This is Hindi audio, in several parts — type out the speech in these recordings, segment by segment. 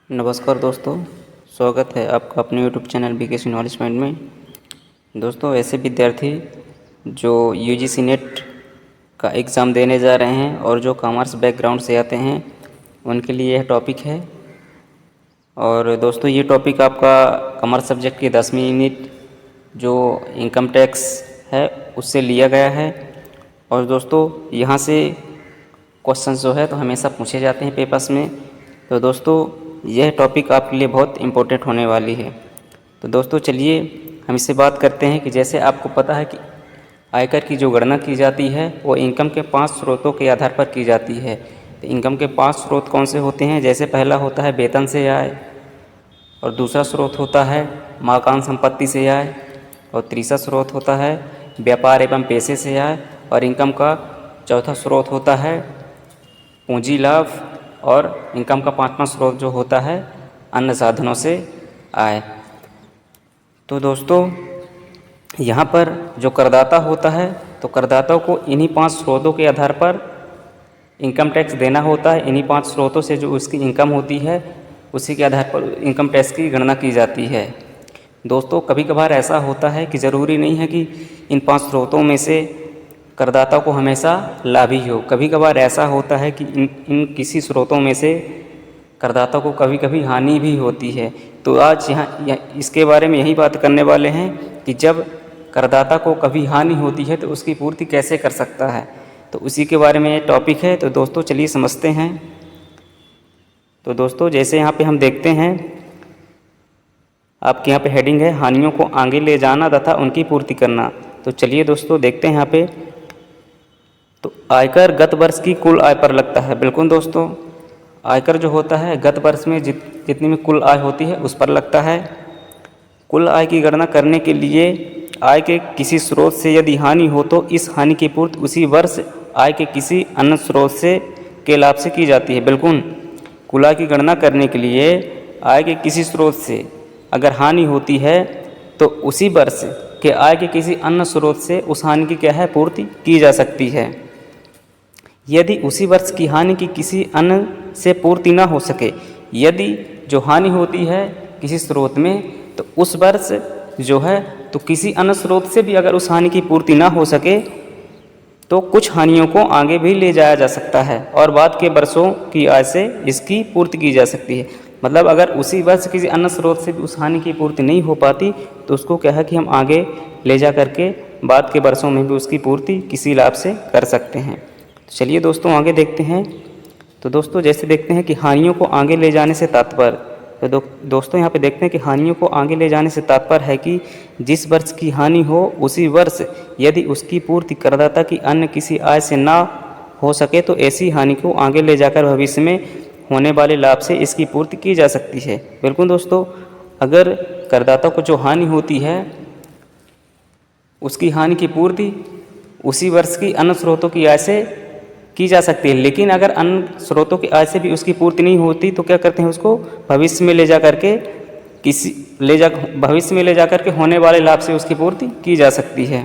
नमस्कार दोस्तों, स्वागत है आपका अपने YouTube channel BKC knowledge point में। दोस्तों, ऐसे विद्यार्थी जो यूजीसी नेट का एग्ज़ाम देने जा रहे हैं और जो कॉमर्स बैकग्राउंड से आते हैं उनके लिए यह टॉपिक है। और दोस्तों, ये टॉपिक आपका कॉमर्स सब्जेक्ट की 10वीं यूनिट जो इनकम टैक्स है उससे लिया गया है। और दोस्तों, यहाँ से क्वेश्चन जो है तो हमेशा पूछे जाते हैं पेपर्स में। तो दोस्तों, यह टॉपिक आपके लिए बहुत इम्पोर्टेंट होने वाली है। तो दोस्तों, चलिए हम इससे बात करते हैं कि जैसे आपको पता है कि आयकर की जो गणना की जाती है वो इनकम के 5 स्रोतों के आधार पर की जाती है। तो इनकम के 5 स्रोत कौन से होते हैं? जैसे पहला होता है वेतन से आय, और दूसरा स्रोत होता है मकान संपत्ति से आय, और तीसरा स्रोत होता है व्यापार एवं पेशे से आय, और इनकम का चौथा स्रोत होता है पूंजी लाभ, और इनकम का 5वां स्रोत जो होता है अन्य साधनों से आय। तो दोस्तों, यहाँ पर जो करदाता होता है तो करदाता को इन्हीं 5 स्रोतों के आधार पर इनकम टैक्स देना होता है। इन्हीं 5 स्रोतों से जो उसकी इनकम होती है उसी के आधार पर इनकम टैक्स की गणना की जाती है। दोस्तों, कभी कभार ऐसा होता है कि ज़रूरी नहीं है कि इन 5 स्रोतों में से करदाता को हमेशा लाभ ही हो। कभी कभार ऐसा होता है कि इन किसी स्रोतों में से करदाता को कभी कभी हानि भी होती है। तो आज यहाँ इसके बारे में यही बात करने वाले हैं कि जब करदाता को कभी हानि होती है तो उसकी पूर्ति कैसे कर सकता है, तो उसी के बारे में ये टॉपिक है। तो दोस्तों, चलिए समझते हैं। तो दोस्तों, जैसे यहाँ पे हम देखते हैं, आपके यहाँ पे हेडिंग है हानियों को आगे ले जाना तथा उनकी पूर्ति करना। तो चलिए दोस्तों देखते हैं यहाँ पे। तो आयकर गत वर्ष की कुल आय पर लगता है। बिल्कुल दोस्तों, आयकर जो होता है गत वर्ष में जितनी भी कुल आय होती है उस पर लगता है। कुल आय की गणना करने के लिए आय के किसी स्रोत से यदि हानि हो तो इस हानि की पूर्ति उसी वर्ष आय के किसी अन्य स्रोत से के लाभ से की जाती है। बिल्कुल, कुल आय की गणना करने के लिए आय के किसी स्रोत से अगर हानि होती है तो उसी वर्ष के आय के किसी अन्य स्रोत से उस हानि की क्या है पूर्ति की जा सकती है। यदि उसी वर्ष की हानि की किसी अन्य से पूर्ति ना हो सके, यदि जो हानि होती है किसी स्रोत में तो उस वर्ष जो है तो किसी अन्य स्रोत से भी अगर उस हानि की पूर्ति ना हो सके तो कुछ हानियों को आगे भी ले जाया जा सकता है और बाद के वर्षों की आय से इसकी पूर्ति की जा सकती है। मतलब अगर उसी वर्ष किसी अन्य स्रोत से भी उस हानि की पूर्ति नहीं हो पाती तो उसको क्या है कि हम आगे ले जा करके बाद के वर्षों में भी उसकी पूर्ति किसी लाभ से कर सकते हैं। तो चलिए दोस्तों आगे देखते हैं। तो दोस्तों, जैसे देखते हैं कि हानियों को आगे ले जाने से तात्पर्य, तो दोस्तों यहाँ पे देखते हैं कि हानियों को आगे ले जाने से तात्पर्य है कि जिस वर्ष की हानि हो उसी वर्ष यदि उसकी पूर्ति करदाता की अन्य किसी आय से ना हो सके तो ऐसी हानि को आगे ले जाकर भविष्य में होने वाले लाभ से इसकी पूर्ति की जा सकती है। बिल्कुल दोस्तों, अगर करदाता को जो हानि होती है उसकी हानि की पूर्ति उसी वर्ष की अन्य स्रोतों की आय से की जा सकती है, लेकिन अगर अन्य स्रोतों की आय से भी उसकी पूर्ति नहीं होती तो क्या करते हैं उसको भविष्य में ले जा करके भविष्य में ले जा करके होने वाले लाभ से उसकी पूर्ति की जा सकती है।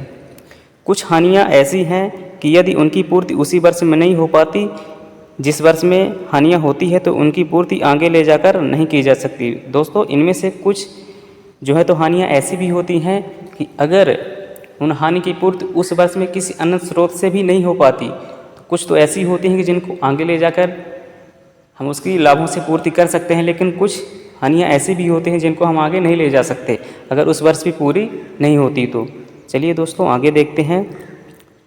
कुछ हानियाँ ऐसी हैं कि यदि उनकी पूर्ति उसी वर्ष में नहीं हो पाती जिस वर्ष में हानियाँ होती है तो उनकी पूर्ति आगे ले जाकर नहीं की जा सकती। दोस्तों, इनमें से कुछ जो है तो हानियाँ ऐसी भी होती हैं कि अगर उन हानि की पूर्ति उस वर्ष में किसी अन्य स्रोत से भी नहीं हो पाती तो कुछ तो ऐसी होती हैं कि जिनको आगे ले जाकर हम उसकी लाभों से पूर्ति कर सकते हैं, लेकिन कुछ हानियाँ ऐसी भी होती हैं जिनको हम आगे नहीं ले जा सकते अगर उस वर्ष भी पूरी नहीं होती तो। चलिए दोस्तों आगे देखते हैं।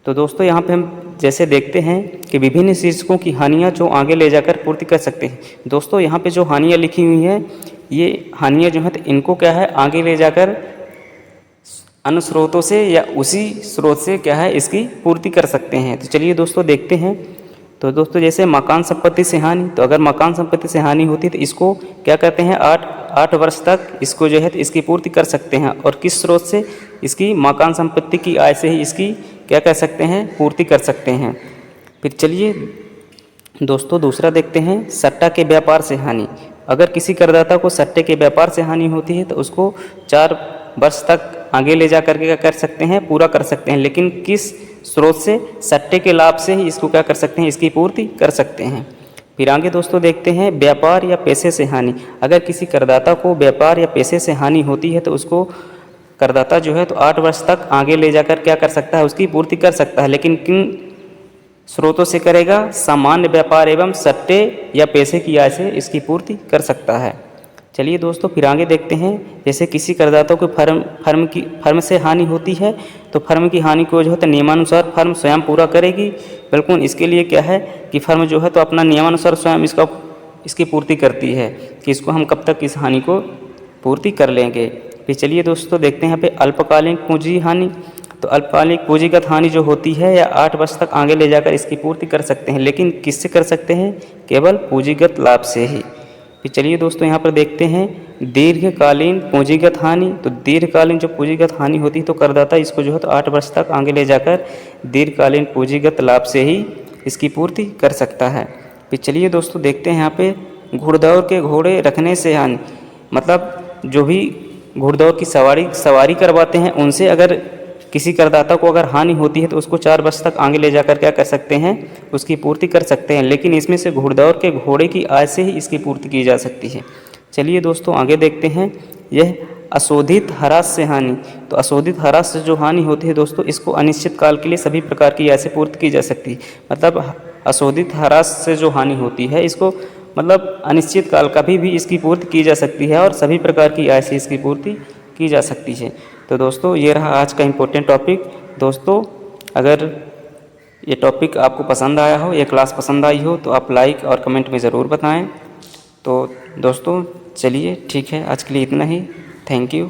तो दोस्तों, यहाँ पे हम जैसे देखते हैं कि विभिन्न शीर्षकों की हानियाँ जो आगे ले जाकर पूर्ति कर सकते हैं। दोस्तों, यहाँ पे जो हानियाँ लिखी हुई हैं ये हानियाँ जो हैं तो इनको क्या है आगे ले जाकर अन्य स्रोतों से या उसी स्रोत से क्या है इसकी पूर्ति कर सकते हैं। तो चलिए दोस्तों देखते हैं। तो दोस्तों, जैसे मकान संपत्ति से हानि, तो अगर मकान संपत्ति से हानि होती है तो इसको क्या करते हैं 8 वर्ष तक इसको जो है तो इसकी पूर्ति कर सकते हैं। और किस स्रोत से? इसकी मकान संपत्ति की आय से ही इसकी क्या कर सकते हैं पूर्ति कर सकते हैं। फिर चलिए दोस्तों दूसरा देखते हैं सट्टा के व्यापार से हानि। अगर किसी करदाता को सट्टे के व्यापार से हानि होती है तो उसको 4 वर्ष तक आगे ले जा करके क्या कर सकते हैं पूरा कर सकते हैं, लेकिन किस स्रोत से? सट्टे के लाभ से ही इसको क्या कर सकते हैं इसकी पूर्ति कर सकते हैं। फिर आगे दोस्तों देखते हैं व्यापार या पैसे से हानि। अगर किसी करदाता को व्यापार या पैसे से हानि होती है तो उसको करदाता जो है तो 8 वर्ष तक आगे ले जाकर क्या कर सकता है, उसकी पूर्ति कर सकता है। लेकिन किन स्रोतों से करेगा? सामान्य व्यापार एवं सट्टे या पैसे की आय से इसकी पूर्ति कर सकता है। चलिए दोस्तों फिर आगे देखते हैं, जैसे किसी करदाता को फर्म से हानि होती है तो फर्म की हानि को जो है तो नियमानुसार फर्म स्वयं पूरा करेगी। बिल्कुल इसके लिए क्या है कि फर्म जो है तो अपना नियमानुसार स्वयं इसकी पूर्ति करती है कि इसको हम कब तक इस हानि को पूर्ति कर लेंगे। फिर चलिए दोस्तों देखते हैं यहाँ पे अल्पकालीन पूंजी हानि। तो अल्पकालिक पूंजीगत हानि जो होती है या 8 वर्ष तक आगे ले जाकर इसकी पूर्ति कर सकते हैं, लेकिन किससे कर सकते हैं? केवल पूंजीगत लाभ से ही। फिर चलिए दोस्तों यहाँ पर देखते हैं दीर्घकालीन पूंजीगत हानि। तो दीर्घकालीन जो पूंजीगत हानि होती है तो करदाता इसको जो है तो 8 वर्ष तक आगे ले जाकर दीर्घकालीन पूंजीगत लाभ से ही इसकी पूर्ति कर सकता है। फिर चलिए दोस्तों देखते हैं यहाँ पे घुड़दौड़ के घोड़े रखने से हानि। मतलब जो भी घुड़दौड़ की सवारी करवाते हैं उनसे अगर किसी करदाता को अगर हानि होती है तो उसको 4 वर्ष तक आगे ले जाकर क्या कर सकते हैं, उसकी पूर्ति कर सकते हैं। लेकिन इसमें से घुड़दौड़ के घोड़े की आय से ही इसकी पूर्ति की जा सकती है। चलिए दोस्तों आगे देखते हैं, यह अशोधित ह्रास से हानि। तो अशोधित ह्रास से जो हानि होती है दोस्तों, इसको अनिश्चित काल के लिए सभी प्रकार की आय से पूर्ति की जा सकती है। मतलब अशोधित ह्रास से जो हानि होती है इसको मतलब अनिश्चित काल कभी भी इसकी पूर्ति की जा सकती है और सभी प्रकार की आय से इसकी पूर्ति की जा सकती है। तो दोस्तों ये रहा आज का इम्पोर्टेंट टॉपिक। दोस्तों अगर ये टॉपिक आपको पसंद आया हो, ये क्लास पसंद आई हो तो आप लाइक और कमेंट में ज़रूर बताएं। तो दोस्तों चलिए ठीक है, आज के लिए इतना ही। Thank you.